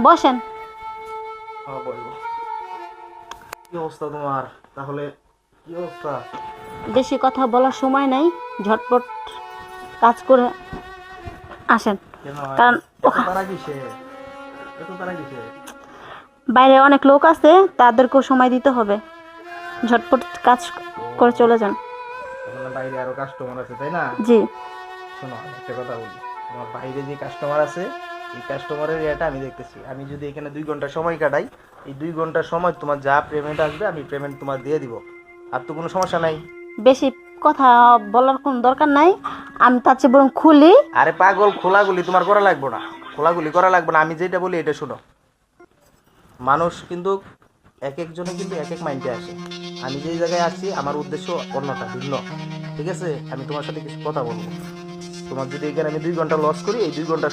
বসেন। বলবো কি অবস্থা তোমার? তাহলে কি অবস্থা? বেশি কথা বলার সময় নাই, ঝটপট কাজ করে আসেন। কেন কারণ এত তারা কিসে? এত তারা কিসে? বাইরে অনেক লোক আছে, তাদেরকেও সময় দিতে হবে। ঝটপট কাজ করে চলে যান। তাহলে বাইরে আরো কাস্টমার আছে তাই না? জি। শোনো আমি একটা কথা বলি, তোমার বাইরে যে কাস্টমার আছে এই কাস্টমারের ইয়েটা আমি দেখতেছি। আমি যদি এখানে 2 ঘন্টা সময় কাটাই, এই 2 ঘন্টার সময় তোমার যা পেমেন্ট আসবে আমি পেমেন্ট তোমার দিয়ে দিব। আর তো কোনো সমস্যা নাই। বেশি কথা বলার কোনো দরকার নাই, আমি তার চেয়ে বরং খুলি। আরে পাগল, খোলাগুলি তোমার করা লাগবে না, খোলাগুলি করা লাগবে না। আমি যেটা বলি এটা শোনো। মানুষ কিন্তু এক একজনে কিন্তু এক এক মাইন্ডে আসে। আমি যেই জায়গায় আসছি আমার উদ্দেশ্য অন্যটা ভিন্ন। ঠিক আছে, আমি তোমার সাথে কিছু কথা বলবো। তোমার যদি এখানে আমি 2 ঘন্টা লস করি, এই 2 ঘন্টা